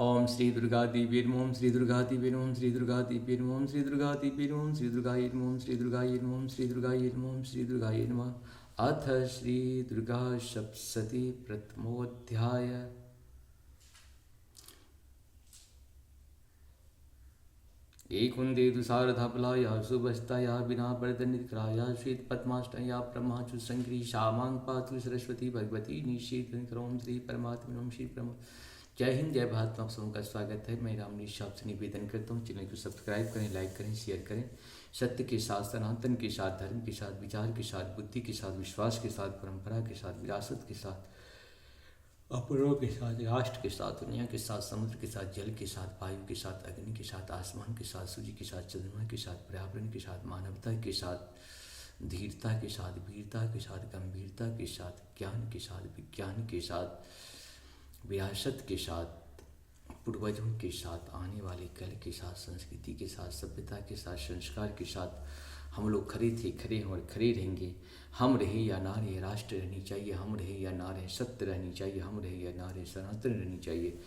ओम श्री दुर्गा देवी नमः। ओम श्री दुर्गा देवी नमः। ओम श्री दुर्गा देवी नमः। ओम श्री दुर्गा देवी नमः। ओम श्री दुर्गायै नमः। ओम श्री दुर्गायै नमः। ओम श्री दुर्गायै नमः। ओम श्री दुर्गायै नमः। अथ श्री दुर्गा सप्तशती प्रथमोऽध्याय। एकुंदेतु शारदाफलाया सुभस्ताया विना वर्धनिक्राया श्वेत पद्माष्टया ब्रह्माचु संक्री शामां पातु सरस्वती भगवती निषेध। ओम श्री परमात्मा ओम श्री परम। जय हिंद, जय भारत। आप सबका स्वागत है। मैं रामनीश आपसे निवेदन करता हूँ, चैनल को सब्सक्राइब करें, लाइक करें, शेयर करें। सत्य के साथ सनातन के साथ, धर्म के साथ, विचार के साथ, बुद्धि के साथ, विश्वास के साथ, परंपरा के साथ, विरासत के साथ, अपनों के साथ, राष्ट्र के साथ, दुनिया के साथ, समुद्र के साथ, जल के साथ, वायु के साथ, अग्नि के साथ, आसमान के साथ, सूर्य के साथ, चंद्रमा के साथ, पर्यावरण के साथ, मानवता के साथ, धीरता के साथ, वीरता के साथ, गंभीरता के साथ, ज्ञान के साथ, विज्ञान के साथ, विरासत के साथ, पूर्वजों के साथ, आने वाले कल के साथ, संस्कृति के साथ, सभ्यता के साथ, संस्कार के साथ हम लोग खड़े थे, खड़े हैं और खड़े रहेंगे। हम रहे या ना रहे, राष्ट्र रहनी चाहिए। हम रहे या ना रहे, सत्य रहनी चाहिए। हम रहे या ना रहे, सनातन रहनी चाहिए।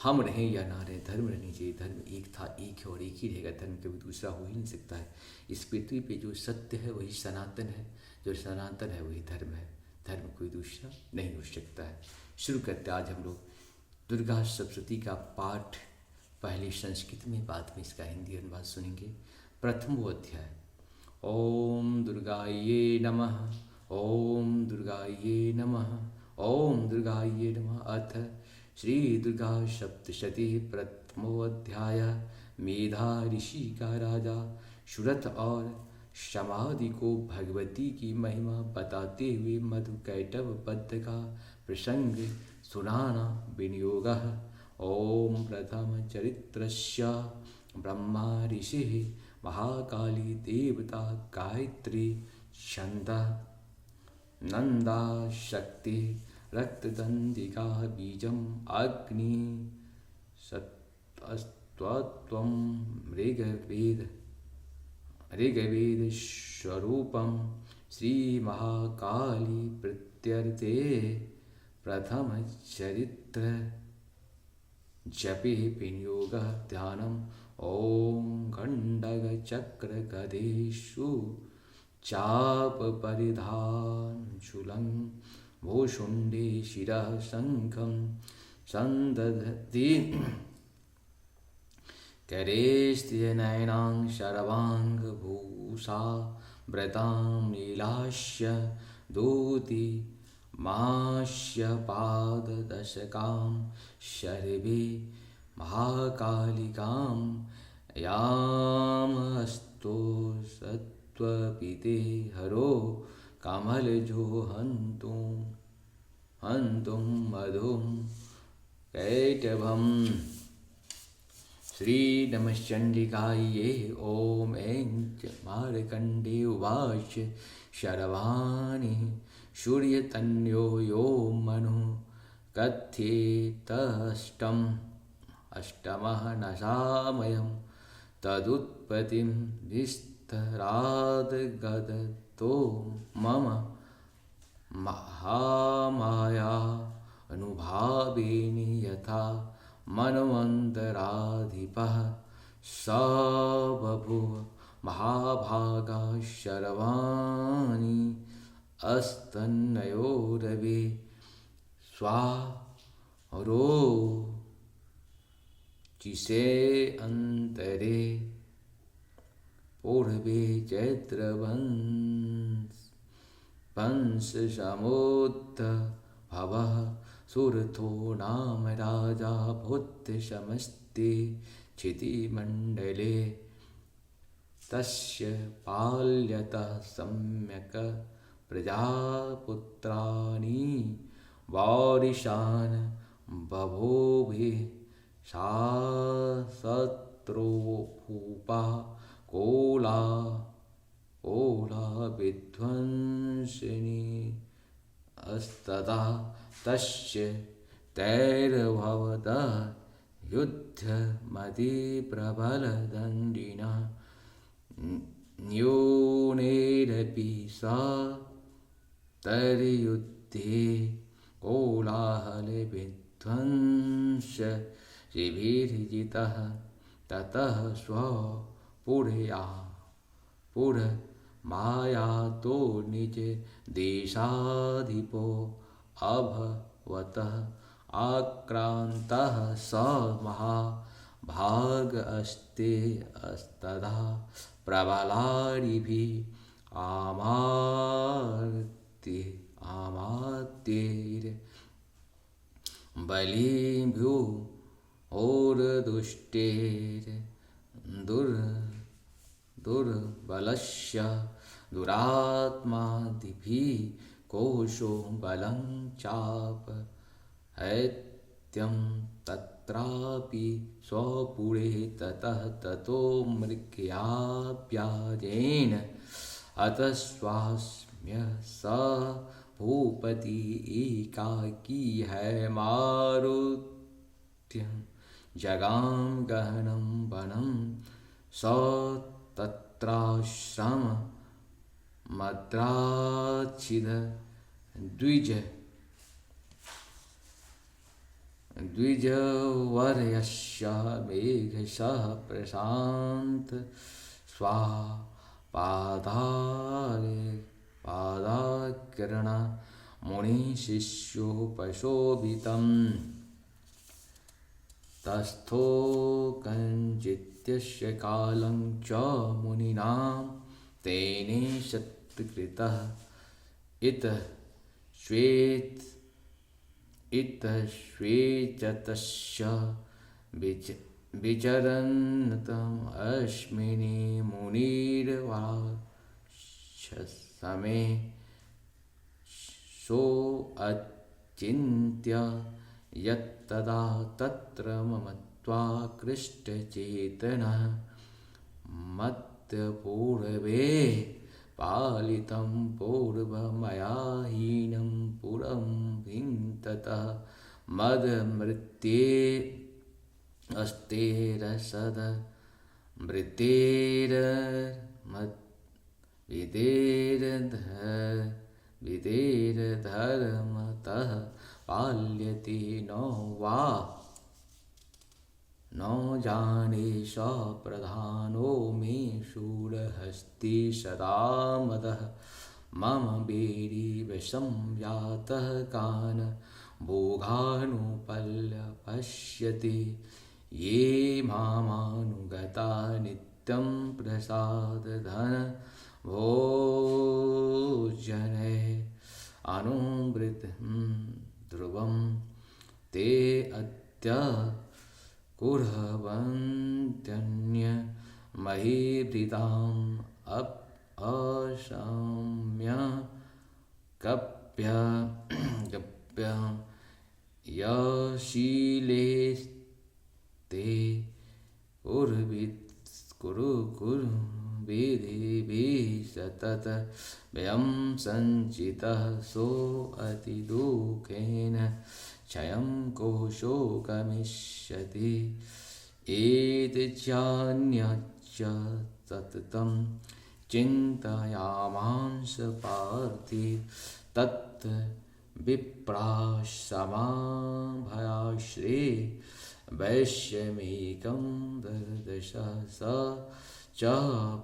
हम रहे या ना रहे, धर्म रहनी चाहिए। धर्म एक था, एक है और एक ही रहेगा। धर्म कभी दूसरा हो ही नहीं सकता है। इस पृथ्वी पे जो सत्य है वही सनातन है, जो सनातन है वही धर्म है। धर्म कोई दूसरा नहीं हो सकता है। शुरू करते आज हम लोग दुर्गा सप्तशती का पाठ, पहले संस्कृत में, बाद में इसका हिंदी अनुवाद सुनेंगे। प्रथम अध्याय। ओम दुर्गाये नमः। ओम दुर्गाये नमः। ओम दुर्गाये नमः। अथ श्री दुर्गा सप्तशती प्रथमोऽध्याय। मेधा ऋषि का राजा सुरथ और समाधि को भगवती की महिमा बताते हुए मधुकैटभ पद्य का प्रसंग सुनाना विनियोगः। ओम प्रथम चरित्रस्य ब्रह्मा ऋषिः महाकाली देवता गायत्री छन्दः नंदा शक्ति रक्तदंडिका बीजम अग्नि सत्त्वं ऋग्वेद स्वरूपं श्री महाकाली प्रत्यर्थे प्रथम चरित्र जपे विनियोगः। ध्यानम्। ओम गंडक चक्र गदेषु चाप परिधान शूलं भूषुंडे शिरः शंखं संदधति करैस्त्रिनयनां शर्वाङ्गभूषा व्रतां नीलास्य दूति मास्य पाददशकां शर्वे महाकालिकां यामस्तो सत्त्वपिते हरो कमलजो हन्तुं मधुं कैटभम्। श्री नमश्चंडिकायै। ओम ऐं मार्कण्डे उवाच शर्वाणि सूर्यतन्यो यो मनु अष्टमः नशामयं तदुत्पत्तिं विस्तराद्गदतो मम महामाया अनुभावेन यथा मनवन्तराधिपः स बभूव महाभागा शर्वाणि अस्तनयोरवे स्वारो जिसे अंतरे पूर्वे चैत्रवंश समुद्भवः सुरथो नाम राजा भूत समस्ते क्षितिमण्डले तस्य पाल्यतः सम्यक् प्रजापुत्राणि वारिशान् बभूवे शासत्रो भूपा कोला विध्वंसिनी अस्तदा तस्य तैर्भवद युद्धमतिप्रबलदण्डिना न्यूनेरपि सा तर्युद्धे कोलाहले विध्वंस शिभिर्जितः ततः स्वपुर मायातो निज देशाधिपो अभवतः आक्रान्तः स महाभाग अस्ते अस्तदा प्रबलारिभिः आमात्यैर् बलिभ्यो दुर्बलस्य दुरात्मादिभिः कोशो बलं चाप हैत्यं तत्रापि स्वपुरे ततः ततो मृग्याव्याजेन अतस्वास्म्य स भूपति एकाकी है मारुत्यं जगाम गहनं वनं स तत्राश्रम मद्राच्छिद द्विजवर्यस्य मेघशः प्रशान्त पादाकिरण मुनिशिष्योपशोभितम् तस्थो कञ्चित्यस्य कालं च मुनिनां तेने सत्कृतः इतश्वेचतस्य विचरन्तम् अस्मिन् मुनिर्वाचसमे सोऽचिन्त्य यत्तदा तत्र ममत्वाकृष्टचेतनः मत्पूर्वे पालितं पूर्वमया हीनं पुरं हिंततः मदमृत्ये अस्तेरसद विदेरधर्मतः पाल्यते नो वा न जाने स प्रधानो मे शूरहस्ति सदा मदः मम वीरिवशं यातः कान भोगानुपल्लपश्यति ये मामानुगता नित्यं प्रसादधन भोजने अनुमृतं ध्रुवं ते अद्य कुर्वन्त्यन्य महीभृताम् अशाम्य कप्य यशीलेस्ते कुरु विधिभिः सतत व्यं सञ्चितः सोऽतिदुःखेन क्षयं कोशो गमिष्यति एतच्चान्यच्च सततं चिन्तयामांस पार्थिव तत् विप्राशमाभयाश्रे वैश्यमेकं ददश स च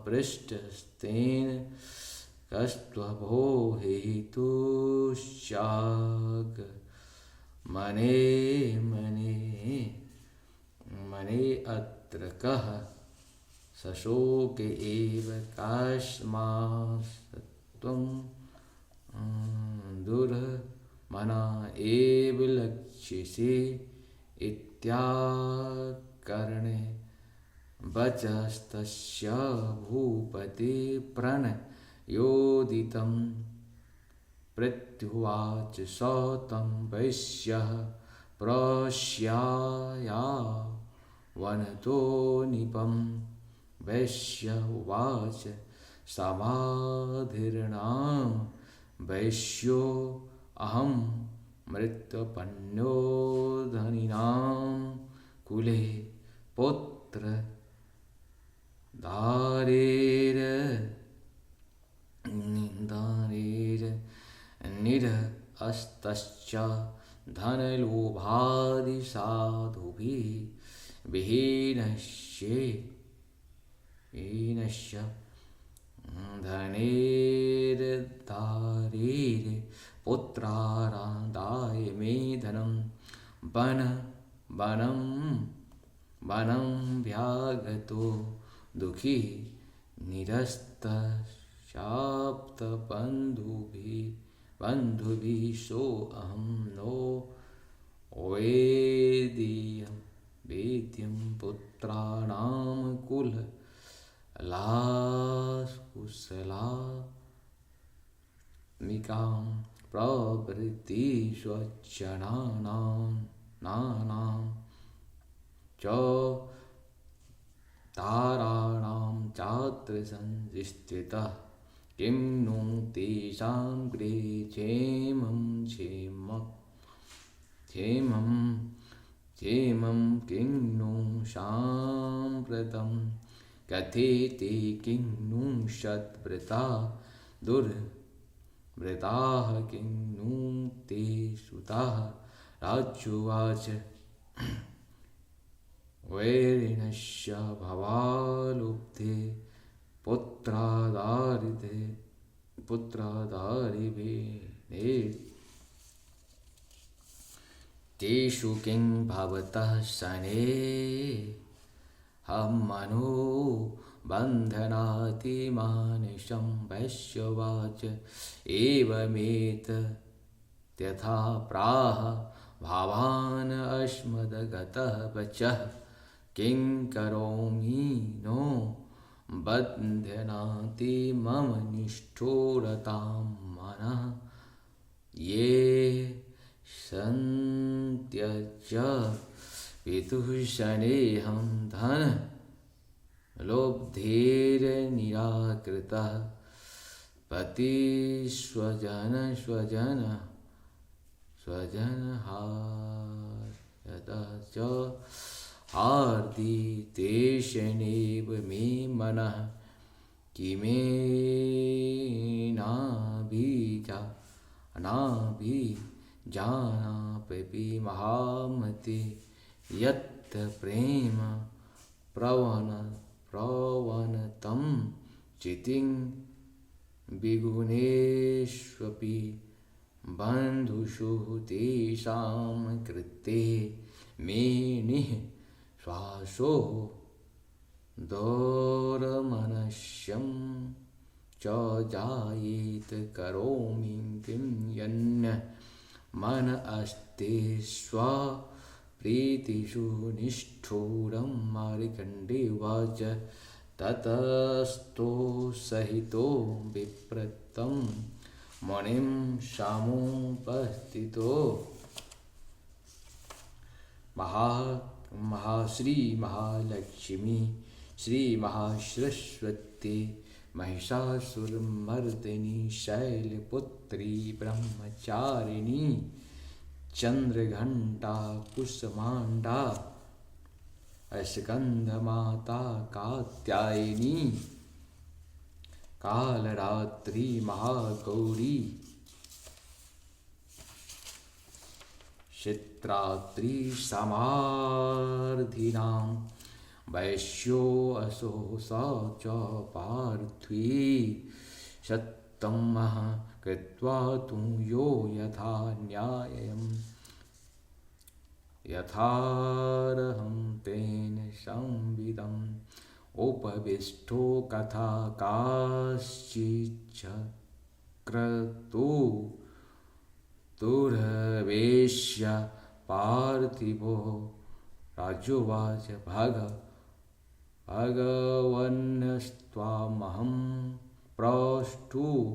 पृष्ठस्तेन कस्त्वभो हेतुश्चाग मने अत्र कः सशोक एव काश्मास्त्वं दुर्मना एव लक्ष्यसे इत्याकर्णे वचस्तस्य भूपति प्रणयोदितं प्रत्युवाच स तं वैश्यः प्रश्यायावनतो निपं वैश्य उवाच समाधिर्णां वैश्यो अहं मृत्युपन्यो धनिनां कुले पुत्र दारेर्निरस्तश्च धनलोभादिसाधुभिः विहीनस्य धनेर्दारेर् पुत्रारादाय मे धनं वनं व्यागतो दुःखी निरस्तशाप्तबन्धुभिः सोऽहं नो वेद्यं पुत्राणां कुशलामिकां प्रवृत्ति स्वजनानां च ताराणां चात्र संस्थितः किं नु तेषां गृहे क्षेमं किं नु साम्प्रतं कथेते किं नु सद्व्रता दुर्व्रताः किं नु ते सुताः राजोवाच वैरिणस्य भवालुब्धे पुत्रादारिभिः तेषु किं भवतः शनेः मनो बन्धनातिमानुषं वैश्यवाच एवमेतद्यथा प्राह भावान् अस्मद्गतः वचः किं करोमि नो बध्नाति मम निष्ठुरतां मनः ये सन्त्यज पितुः शनेहं धनलोब्धेर्निराकृतः स्वजनहार्यतः च हार्दितेशनेव मे मनः किमेनाभिजानापि महामते यत् प्रेम प्रवणतं चितिं विगुणेष्वपि बन्धुषु तेषां कृते मेनिः श्वासो दौर्मनस्यं च जायेत करोमि किं यन्न मन अस्ते स्वप्रीतिषु निष्ठुरं मार्कण्डेयवाच ततस्तो सहितो विप्रतं मुनिं समुपस्थितो श्री महालक्ष्मी श्री महासरस्वती महिषासुरमर्दिनी शैलपुत्री ब्रह्मचारिणी चंद्रघंटा कुसुमांडा स्कंदमाता कात्यायनी कालरात्रि महागौरी चित्रात्रि समार्धिनां वैश्यो असो स च पार्थ्वी सत्तमः कृत्वा तु यो यथा न्यायम् यथार्हं तेन संविदम् उपविष्टो कथा काश्चिच्चक्रतु दुर्वेश्य पार्थिवो राजोवाच भगवन्स्त्वामहं प्रष्टुमिच्छाम्येकं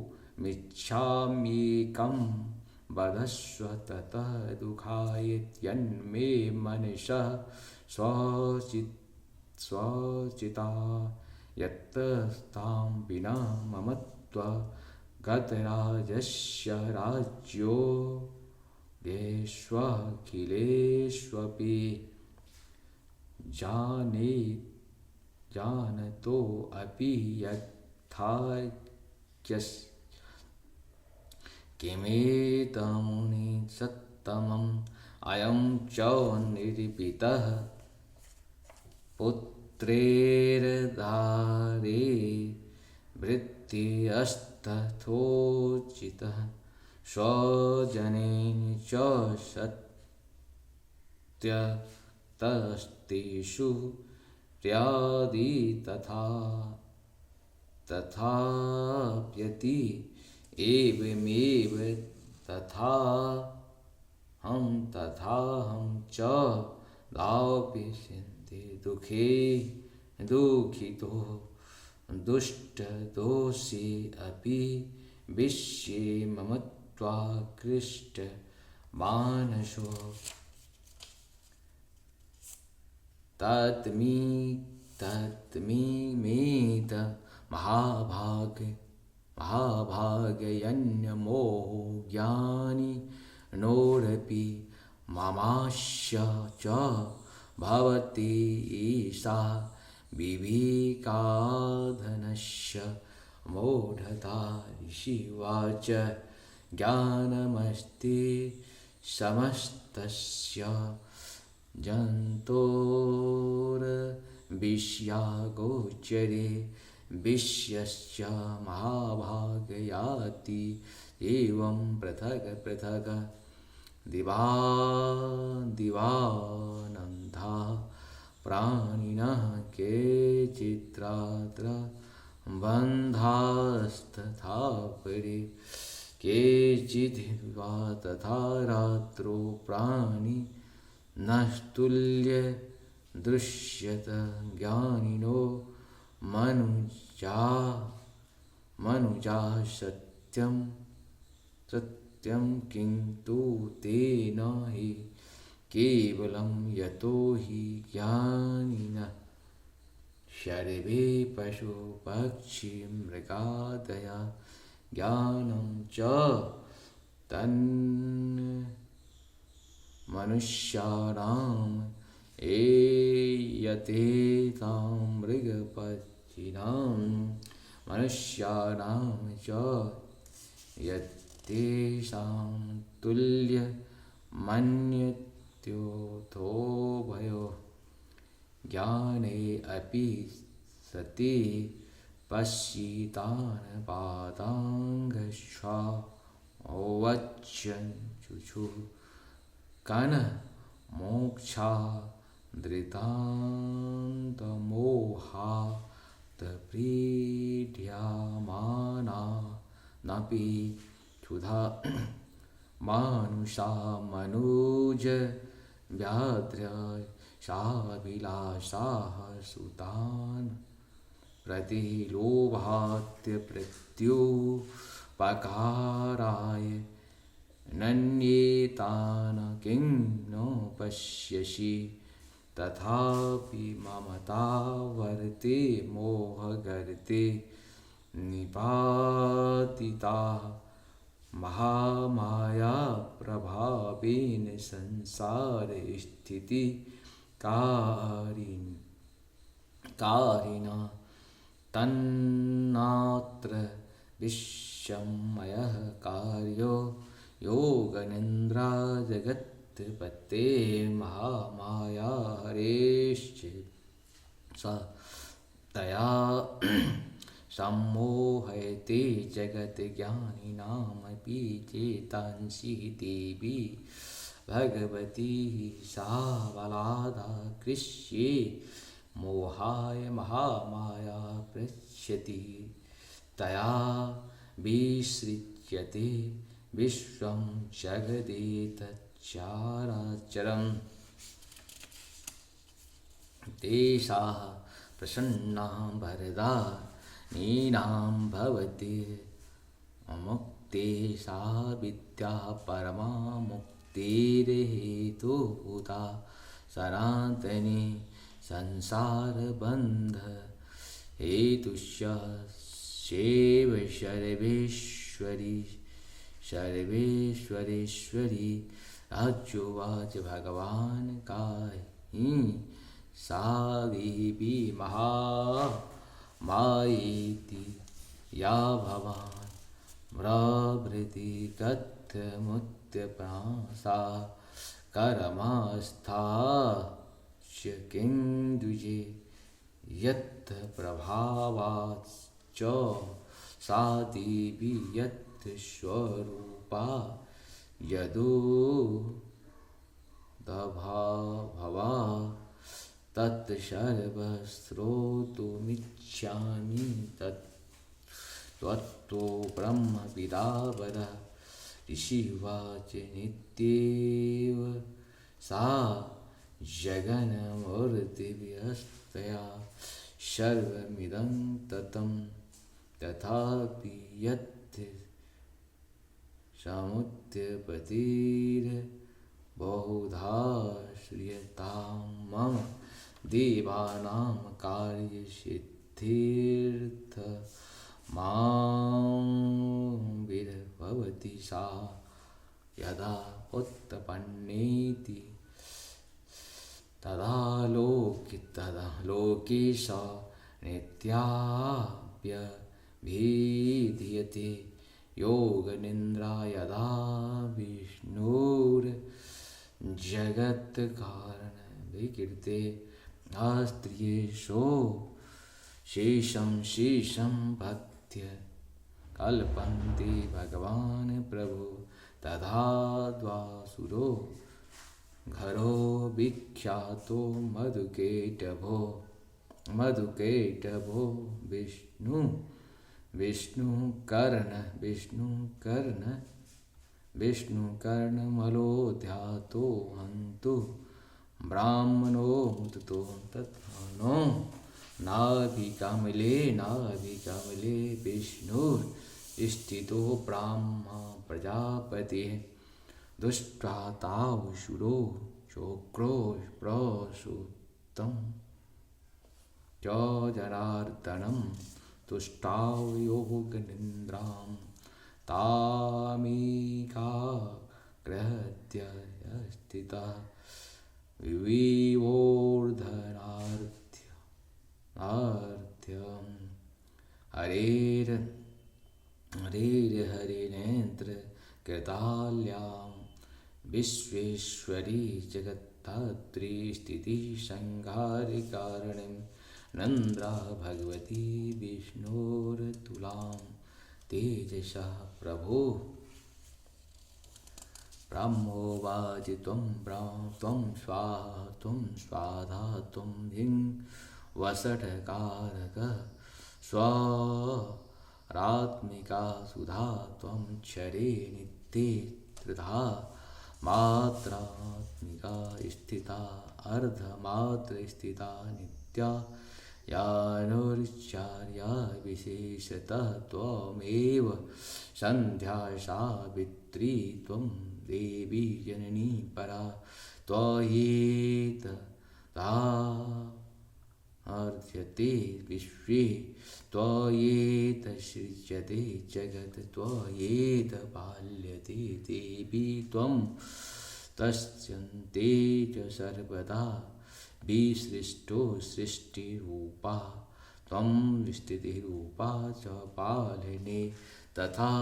वदस्व ततः दुःखाय यन्मे मनसः स्वचिता यत्तां विना ममत्वा गतराजस्य राज्यो देष्वखिलेष्वपि जानतो अपि यथाख्यस् किमेतमुनि तमम् अयं च निर्पितः पुत्रेर्धारे वृत्तिस्तथोचितः स्वजनेन च सत्यतस्तेषु प्र्यादि तथाप्यति एवमेव तथाहं च दाप्यन्ते दुःखे दुःखितो दुष्टदोषे अपि विश्ये मम त्वाकृष्ट मानसो तत्मीमेत महाभागयन्यमोहो ज्ञानी नोरपि ममाश्य च भवति ईशा विवेकाधनस्य मूढता ऋषिवाच ज्ञानमस्ति समस्तस्य जन्तोर्विषयागोचरे विषयश्च महाभागयाति एवं पृथक् पृथक् दिवानन्दा प्राणिनः केचित्रात्र बन्धास्तथा परे केचिद्वा तथा रात्रो प्राणि नस्तुल्य दृश्यत ज्ञानिनो मनुजा सत्यं किन्तु तेन हि केवलं यतो हि ज्ञानिनः सर्वे पशु पक्षी मृगादयः ज्ञानं च मनुष्याणाम् एयतेतां मृगपक्षिणां मनुष्याणां च यत्तेषां तुल्य मन्यत्योऽथोभयो ज्ञाने अपि सति पश्यितान् पादाङ्गश्वा वच्चुषु कन मोक्षा धृतान्तमोहा तप्रीड्यमाना नपि क्षुधा मानुषा मनुज व्याध्र शाभिलाषाः सुतान् प्रतिलोभात्यप्रत्युपकाराय नन्येतान् किं न पश्यसि तथापि ममता वर्ते मोहगर्ते निपातिता महामाया प्रभावेन संसार स्थिति कारिणा तन्नात्र विस्मयः कार्यो योगनिन्द्रा जगत्पते महामाया हरेश्च स तया सम्मोहयते जगज्ञानिनामपि चेतांसि देवी भगवती सा बलादा कृष्ये मोहाय महामाया पृच्छति तया विसृज्यते विश्वं जगदेतच्चराचरम् तेषा प्रसन्ना वरदा नीनां भवति मुक्ते सा विद्या परमा मुक्तिर्हेतुभूता सनातनी संसारबन्ध हेतुश्च सेव सर्वेश्वरेश्वरी राज्योवाच भगवान् काहि सा देवी महामायेति या भवान् प्रभृति कथमुच्यते समुद्यप्रासा करमास्था किंदुजे यत् प्रभावाच्च सा देवी यत् स्वरूपा यदो दभा तत् सर्वश्रोतुमिच्छामि तत् त्वत्तो ब्रह्मविदावर ऋषिवाच नित्येव सा जगन्मूर्तिव्यस्तया सर्वमिदं ततं तथापि यत् समुद्यपतिर्बहुधा श्रियतां मम देवानां कार्यसिद्धिर्थ मां विर्भवति सा यदा उत्पन्नेति तदा लोके सा नित्याप्यभिधीयते योगनिन्द्रा यदा विष्णुर्जगत्कारणविकीर्ते अस्त्रियेषु शेषं भक्त्य कल्पन्ते भगवान् प्रभु तथा द्वासुरो घरो विख्यातो मधुकैटभो विष्णुकर्णमलोऽध्यातो हन्तु ब्राह्मणो मुदितो तत्फलो नाभिकमले विष्णुर्स्थितो ब्रह्मा प्रजापतिः दुष्ट्वा तावुषुरो चोक्रो प्रसूतं च जनार्दनं तुष्टाव योगनिन्द्रां तामेकाग्रहत्य स्थितः विवोर्धनार्थ्यं हरेर्हरिनेन्द्र कृताल्यां विश्वेश्वरी जगत्धात्री स्थितिसंहारकारिणीं नन्द्रा भगवती विष्णोर्तुलां तेजसा प्रभो ब्रह्मोवाच त्वं स्वाहा त्वं स्वाधा त्वं ह्रीं वषट्कारकः स्वारात्मिका सुधा त्वं क्षरे नित्ये त्रिधा मात्रात्मिका स्थिता अर्धमात्रस्थिता नित्या यानुर्चार्या विशेषतः त्वमेव सन्ध्या सावित्री त्वं देवी जननी परा त्वयेतदार्ध्यते विश्वे त्वयेतसृज्यते जगत् त्वयेतपाल्यते देवी त्वं तस्यन्ते च सर्वदा विसृष्टो सृष्टिरूपा त्वं स्थितिरूपा च पालने तथा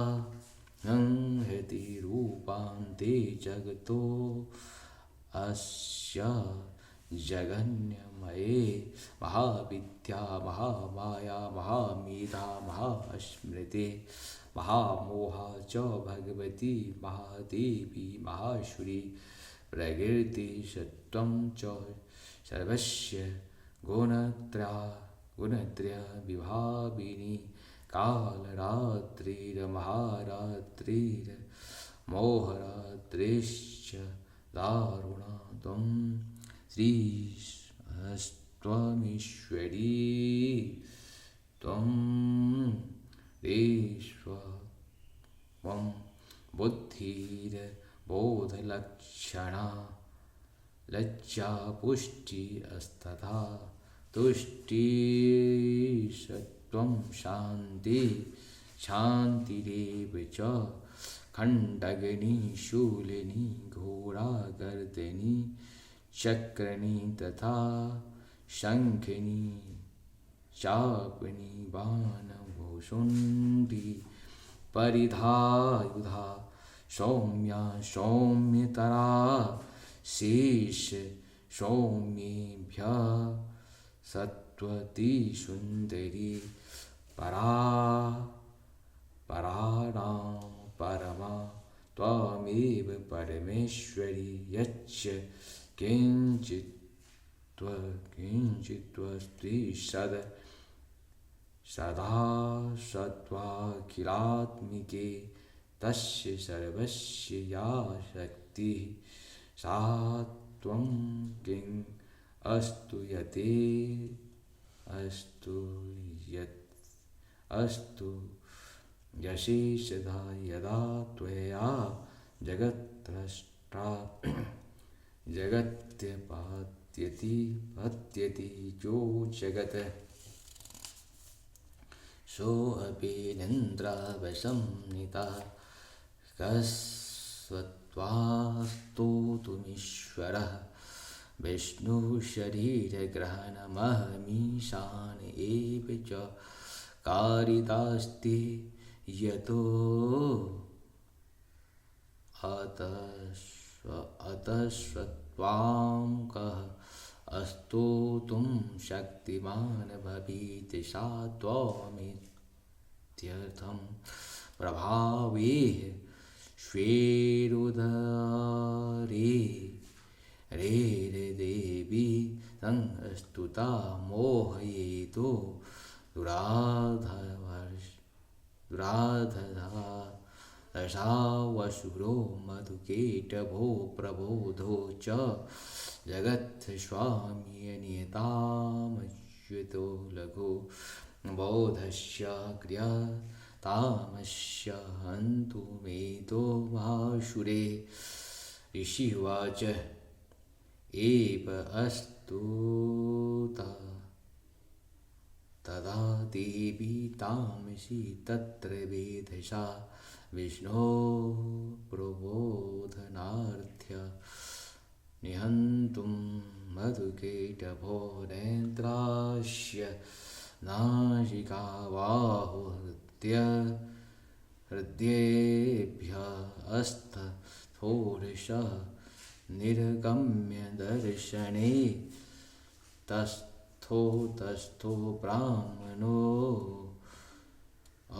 हृति रूपान्ते जगतो अस्य जगन्यमये महाविद्या महामाया महामेधा महास्मृति महामोहा च भगवती महादेवी महाशुरी प्रकृति सत्त्वं च सर्वस्य गुणत्रय विभाविनी कालरात्रिर्महारात्रिर्मोहरात्रिश्च दारुणा त्वं श्रीस्त्वमीश्वरी त्वं देश्वं बुद्धिर्बोधलक्षणा लज्जा पुष्टि अस्तथा तुष्टिसत्त्वं शान्तिरेव च खण्डगिनी शूलिनी घोरागर्दिनी चक्रिणी तथा शङ्खिनी चापिनी बाणभुषुण्डी परिधायुधा सौम्या सौम्यतरा शेष सौम्येभ्यः सत्वती सुंदरी परा पराणां परमा त्वमेव परमेश्वरी यच्च किंचित्त्वस्ति सदा सत्त्वाखिलात्मिके तस्य सर्वस्य या शक्तिः सा त्वं किं अस्तु यते अस्तु यशेषधा यदा त्वया जगत्स्रष्टा जगत्यपत्यति जो जगत् सोऽपि निन्द्रावशं नीता कस्त्वत्वास्तोतुमीश्वरः विष्णुशरीरग्रहणमहमीशान एव च कारितास्ति यतो अतस्त्वां कः अस्तोतुं शक्तिमान् भवीति सा त्वमित्यर्थं प्रभावेः श्वेरुदरे रे देवी संस्तुता मोहयेतो दुराधशावशुरो मधुकेटभो प्रबोधो च जगत्स्वाम्यनियतामच्युतो लघु बोधस्य क्रियतामस्य हन्तु मेतो भाशुरे ऋषिवाच एव अस्तु तदा देवी तामसी तत्र वेधसा विष्णो प्रबोधनार्थ्य निहन्तुं मधुकेटभो नेत्रास्य नासिकाबाहो हृदयेभ्यः अस्थोरशः निर्गम्य दर्शने तस्थो ब्राह्मणो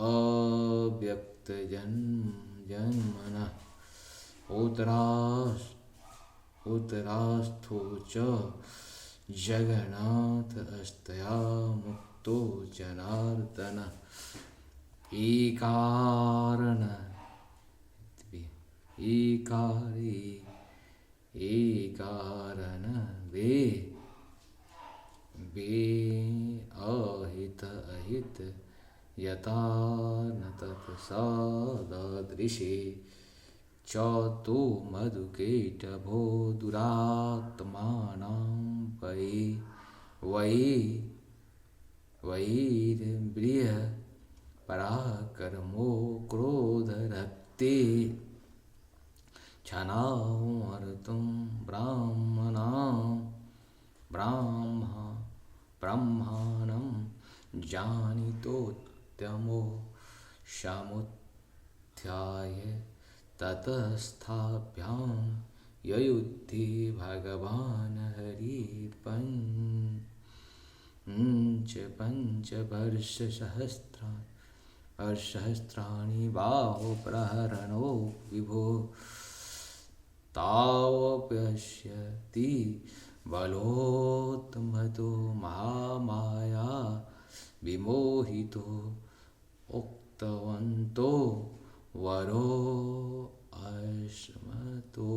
अव्यक्तजन्मनः उत्तरास्थो च जगन्नाथ अस्तया मुक्तो जनार्दन एकारण अहित यथा न तत्सदृशे च तु मधुकेटभो दुरात्मानां वैर्ब्रिय पराक्रमो क्रोधरक्ते क्षणामर्तुं ब्रह्माणं जानितोत्तमो समुत्थाय ततस्थाभ्यां ययुद्धे भगवान् पंचवर्षसहस्राणि बाहो प्रहरणो विभो तावप्यस्यति बलोत्मतो महामाया विमोहितो उक्तवन्तो वरो अश्मतो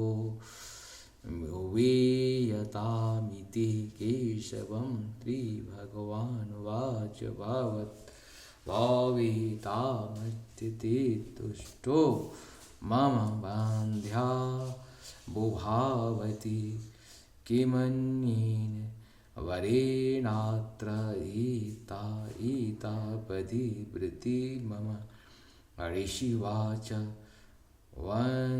वियतामिति केशवं त्रिभगवानुवाच भावितामस्ति तुष्टो मम बान्ध्या बुभावति किमन्येन वरेणात्र ईतापदि वृत्ति मम ऋषिवाच वञ्चिताभ्यामिति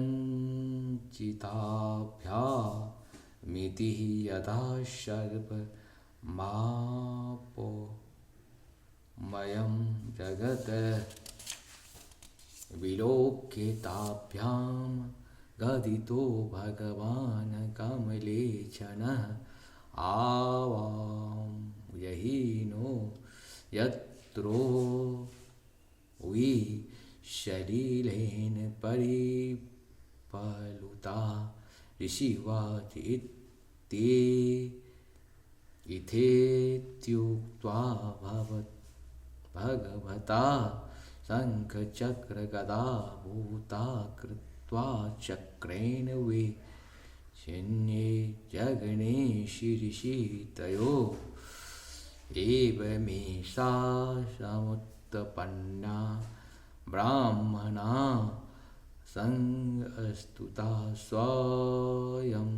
यदा सर्वमापोमयं जगत् विलोक्यताभ्यां गदितो भगवान् कमलेशनः आवां यहीनो यत्रो वि शलीलेन परिपलुता ऋषिवाच इथेत्युक्त्वा भगवता शङ्खचक्रगदा भूता कृत्वा चक्रेण वे शन्ये जगने ऋषितयो एवमेषा समुत्पन्ना ब्राह्मणा संस्तुता स्वयं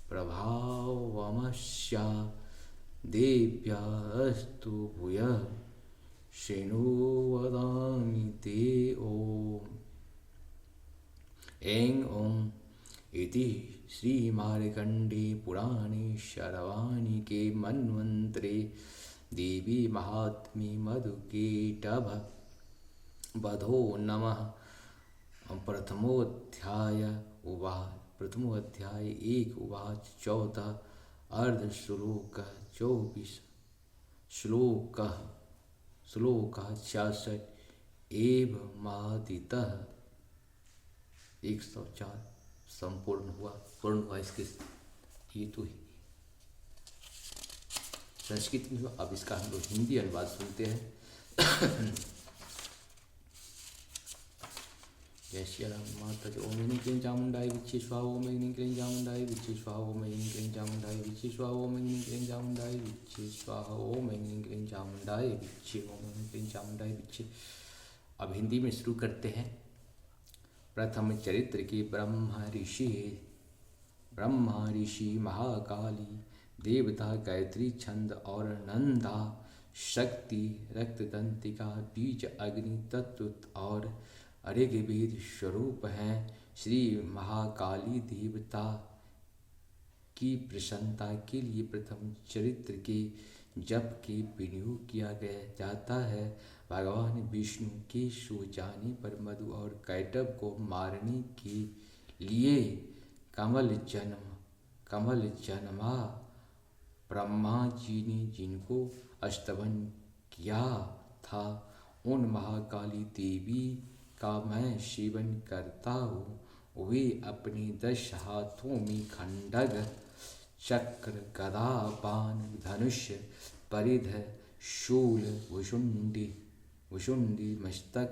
प्रभावमस्या देव्यास्तु भूयः शृणु वदामि ते ऐं ओम इति श्रीमार्कण्डे पुराणे शर्वाणिके मन्वन्तरे देवी महात्म्ये मधुकेटभ वधो नमः। प्रथमोऽध्याय 1 उवाच 14 अर्धश्लोक 24 श्लोक 66 एवमादितः 104 संपूर्ण हुआ पूर्ण हुआ। इसके ये तो ही संस्कृत में हुआ। अब इसका हम लोग हिंदी अनुवाद सुनते हैं। जय श्री राम। माता जो ओम ऐं क्लीं चामुंडाय विच्चे स्वाहा ओम ऐं क्लीं चामुंडाय विच्चे स्वाहा ओम ऐं क्लीं चामुंडाय विच्चे स्वाहा ओम ऐं क्लीं चामुंडाय विच्चे स्वाहा ओम ऐं क्लीं चामुंडाय विच्चे ओम ऐं क्लीं चामुंडाय विच्चे। अब हिंदी में शुरू करते हैं। प्रथम चरित्र की ब्रह्मा ऋषि महाकाली देवता गायत्री छंद और नंदा शक्ति रक्तदंतिका बीज अग्नि तत्व और ऋग्वेद स्वरूप हैं। श्री महाकाली देवता की प्रसन्नता के लिए प्रथम चरित्र के जप के प्रयोग किया जाता है। भगवान विष्णु के सो जाने पर मधु और कैटभ को मारने के लिए कमल जन्मा ब्रह्मा जी ने जिनको स्तवन किया था उन महाकाली देवी का मैं सेवन करता हूँ। वे अपने 10 हाथों में खंडग चक्र गदा बाण धनुष परिध शूल भुषुंडी मस्तक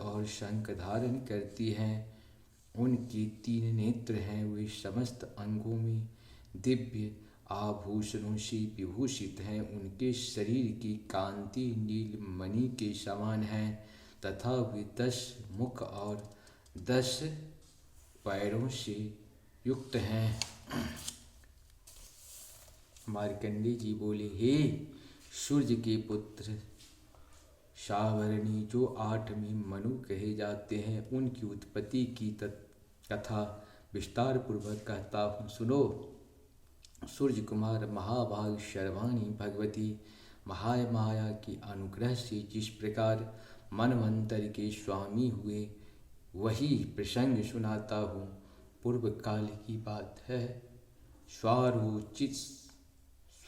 और शंख धारण करती हैं। उनके 3 नेत्र हैं। वे समस्त अंगों में दिव्य आभूषणों से विभूषित हैं। उनके शरीर की कांति नीलमणि के समान है तथा वे 10 मुख और 10 पैरों से युक्त हैं। मार्कंडे जी बोले, हे सूर्य के पुत्र सावरणी जो 8वें मनु कहे जाते हैं, उनकी उत्पत्ति की कथा विस्तार पूर्वक कहता हूँ, सुनो। सूर्य कुमार महाभाग शर्वाणी भगवती महामाया के अनुग्रह से जिस प्रकार मनवंतर के स्वामी हुए वही प्रसंग सुनाता हूँ। पूर्व काल की बात है।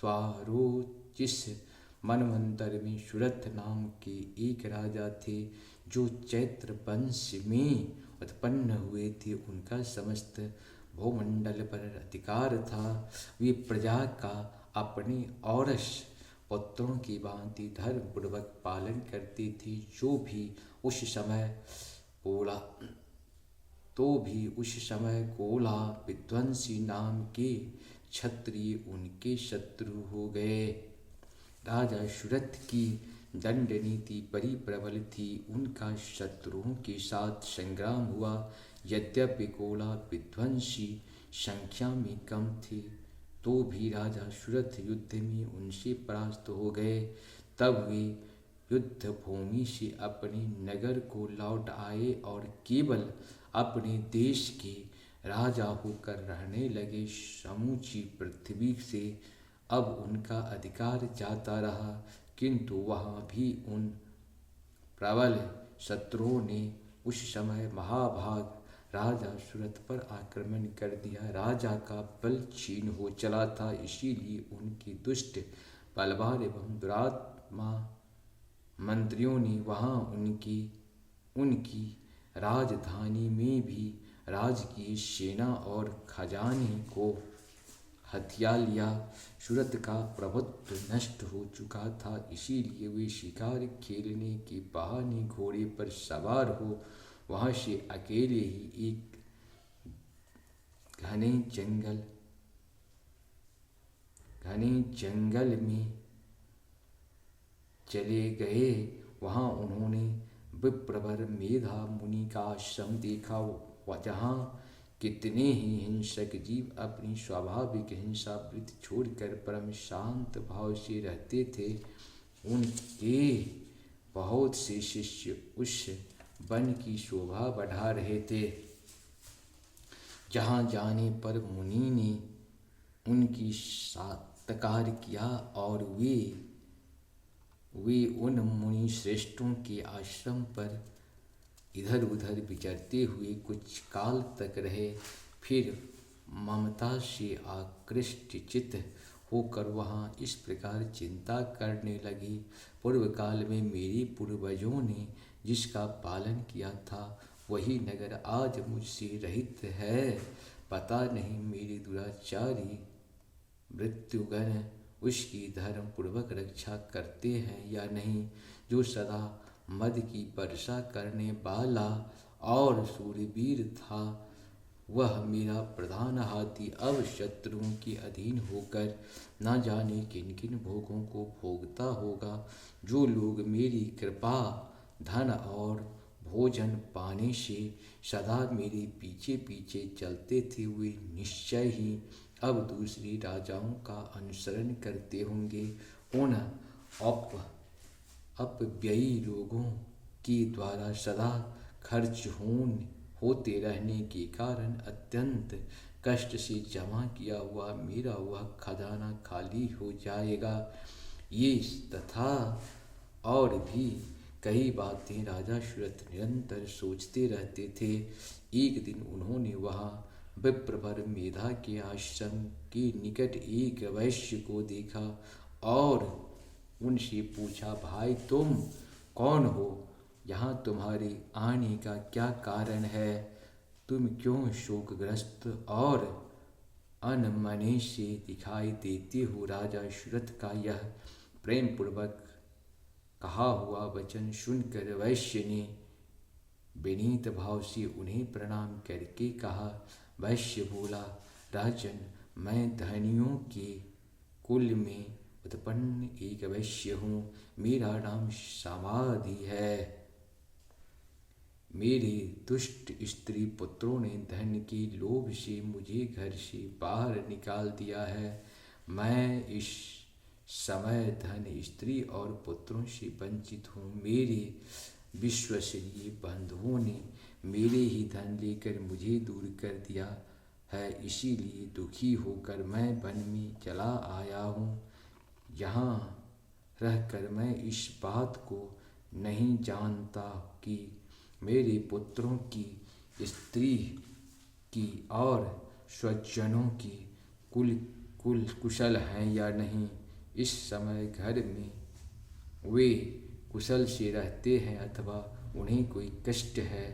स्वारोचिस मनवंतर में सुरथ नाम के एक राजा थे जो चैत्र वंश में उत्पन्न हुए थे। उनका समस्त भूमंडल पर अधिकार था। वे प्रजा का अपने औरस पुत्रों की भांति धर्मपूर्वक पालन करते थे। जो भी उस समय कोला विध्वंसी नाम के क्षत्रिय उनके शत्रु हो गए। राजा सुरथ की दंड नीति बड़ी प्रबल थी। उनका शत्रुओं के साथ संग्राम हुआ। यद्यपि कोला विध्वंसी संख्या में कम थे तो भी राजा सुरथ युद्ध में उनसे परास्त हो गए। तब वे युद्ध भूमि से अपने नगर को लौट आए और केवल अपने देश के राजा होकर रहने लगे। समूची पृथ्वी से अब उनका अधिकार जाता रहा, किंतु वहाँ भी उन प्रबल शत्रुओं ने उस समय महाभाग राजा सुरथ पर आक्रमण कर दिया। राजा का बल क्षीण हो चला था, इसीलिए उनके दुष्ट बलवान एवं दुरात्मा मंत्रियों ने वहाँ उनकी राजधानी में भी राजकीय सेना और खजाने को हथिया लिया। सूरत का प्रभुत्व नष्ट हो चुका था, इसीलिए वे शिकार खेलने के बहाने घोड़े पर सवार हो वहाँ से अकेले ही एक घने जंगल में चले गए। वहाँ उन्होंने विप्रवर मेधा मुनि का आश्रम देखा, जहाँ कितने ही हिंसक जीव अपनी स्वाभाविक हिंसा वृत्ति छोड़कर परम शांत भाव से रहते थे। उनके बहुत से शिष्य उस वन की शोभा बढ़ा रहे थे। जहाँ जाने पर मुनि ने उनकी सत्कार किया और वे उन मुनि श्रेष्ठों के आश्रम पर इधर उधर विचरते हुए कुछ काल तक रहे। फिर ममता से आकृष्ट चित्त होकर वहाँ इस प्रकार चिंता करने लगी, पूर्व काल में मेरे पूर्वजों ने जिसका पालन किया था वही नगर आज मुझसे रहित है। पता नहीं मेरे दुराचारी मृत्युगण उसकी धर्म पूर्वक रक्षा करते हैं या नहीं। जो सदा मद की वर्षा करने वाला और सूरवीर था, वह मेरा प्रधान हाथी अब शत्रुओं के अधीन होकर न जाने किन किन भोगों को भोगता होगा। जो लोग मेरी कृपा, धन और भोजन पाने से सदा मेरे पीछे पीछे चलते थे, वे निश्चय ही अब दूसरे राजाओं का अनुसरण करते होंगे। उन अपव्ययी लोगों के द्वारा सदा खर्च होते रहने के कारण अत्यंत कष्ट से जमा किया हुआ मेरा वह खजाना खाली हो जाएगा। ये तथा और भी कई बातें राजा सुरथ निरंतर सोचते रहते थे। एक दिन उन्होंने वहाँ विप्रवर मेधा के आश्रम के निकट एक वैश्य को देखा और उनसे पूछा, भाई तुम कौन हो? यहाँ तुम्हारे आने का क्या कारण है? तुम क्यों शोकग्रस्त और अनमने से दिखाई देते हो? राजा सुरथ का यह प्रेम पूर्वक कहा हुआ वचन सुनकर वैश्य ने विनीत भाव से उन्हें प्रणाम करके कहा। वैश्य बोला, राजन, मैं धनियों के कुल में उत्पन्न एक वैश्य हूँ। मेरा नाम समाधि है। मेरे दुष्ट स्त्री पुत्रों ने धन के लोभ से मुझे घर से बाहर निकाल दिया है। मैं इस समय धन, स्त्री और पुत्रों से वंचित हूँ। मेरे विश्वसनीय बंधुओं ने मेरे ही धन लेकर मुझे दूर कर दिया है, इसीलिए दुखी होकर मैं वन में चला आया हूँ। यहाँ रहकर मैं इस बात को नहीं जानता कि मेरे पुत्रों की, स्त्री की और स्वजनों की कुल कुशल हैं या नहीं। इस समय घर में वे कुशल से रहते हैं अथवा उन्हें कोई कष्ट है।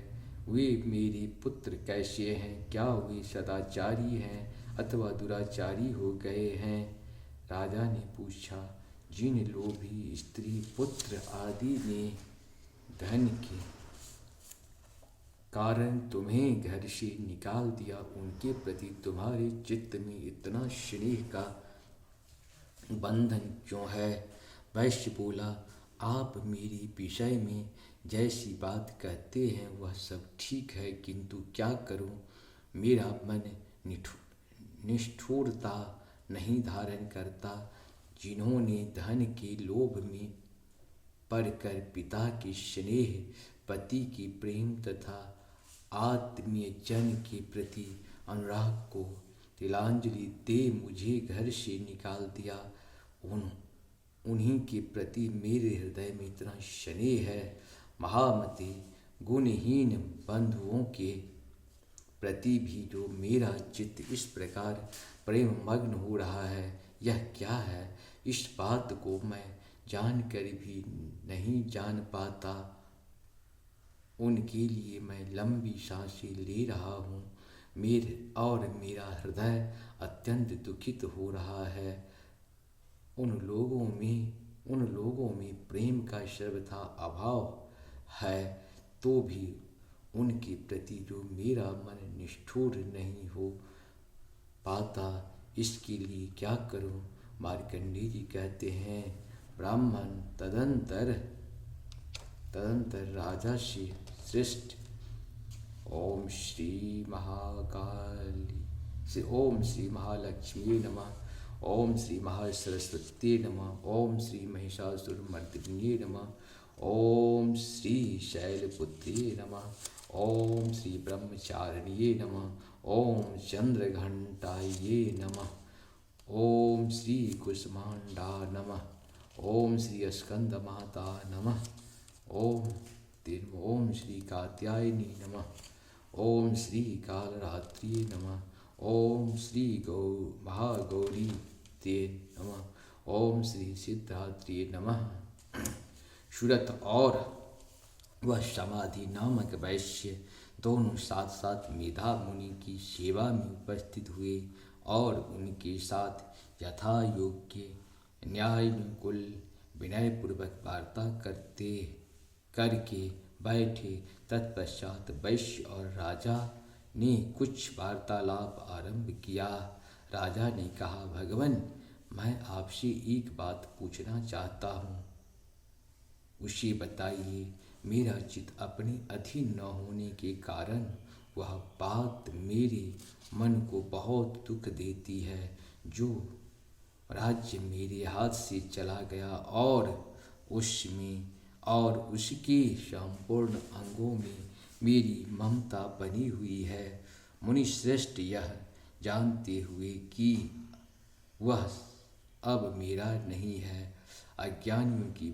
वे मेरे पुत्र कैसे हैं? क्या वे सदाचारी हैं अथवा दुराचारी हो गए हैं? राजा ने पूछा। जिन लोभी स्त्री, पुत्र आदि ने धन के कारण तुम्हें घर से निकाल दिया, उनके प्रति तुम्हारे चित्त में इतना स्नेह का बंधन क्यों है? वैश्य बोला, आप मेरे विषय में जैसी बात कहते हैं वह सब ठीक है, किंतु क्या करूं? मेरा मन निष्ठुरता नहीं धारण करता। जिन्होंने धन के लोभ में पड़कर पिता के स्नेह, पति की प्रेम तथा आत्मीय जन के प्रति अनुराग को तिलांजलि दे मुझे घर से निकाल दिया। उन्हीं के प्रति मेरे हृदय में इतना स्नेह है। महामते, गुणहीन बंधुओं के प्रति भी जो मेरा चित्त इस प्रकार प्रेम मग्न हो रहा है, यह क्या है? इस बात को मैं जानकर भी नहीं जान पाता। उनके लिए मैं लंबी सांसें ले रहा हूँ। मेरा हृदय अत्यंत दुखित हो रहा है। उन लोगों में प्रेम का सर्वथा अभाव है, तो भी उनके प्रति जो मेरा मन निष्ठुर नहीं हो पाता, इसके लिए क्या करूं? मार्कंडेय जी कहते हैं, ब्राह्मण तदंतर राजा से श्रेष्ठ। ओम श्री महाकाली ओम श्री महालक्ष्मी नमः। ओम श्री महासरस्वती नमः। ओम श्री महिषासुरमर्दिन्ये नमः। ओम श्री शैलपुत्र्ये नमः। ओम श्री ब्रह्मचारिण्ये नमः। ओम चंद्रघंटाये नमः। ओम श्री कुसुमांडा नमः। ओम श्री स्कंदमाता नमः। ओम श्री कात्यायनी नमः। ओम श्री कालरात्रिये नमः। ओम श्री महागौरी ते नमः। ओम श्री सिद्धात्रिये नमः। सूरत और वह समाधि नामक वैश्य दोनों साथ साथ मेधा मुनि की सेवा में उपस्थित हुए और उनके साथ यथा योग्य न्यायानुकूल विनयपूर्वक वार्ता करके बैठे। तत्पश्चात वैश्य और राजा ने कुछ वार्तालाप आरंभ किया। राजा ने कहा, भगवन, मैं आपसे एक बात पूछना चाहता हूँ, उसे बताइए। मेरा चित्त अपने अधीन न होने के कारण वह बात मेरे मन को बहुत दुख देती है। जो राज्य मेरे हाथ से चला गया और उसके संपूर्ण अंगों में मेरी ममता बनी हुई है। मुनिश्रेष्ठ, यह जानते हुए कि वह अब मेरा नहीं है, अज्ञानियों की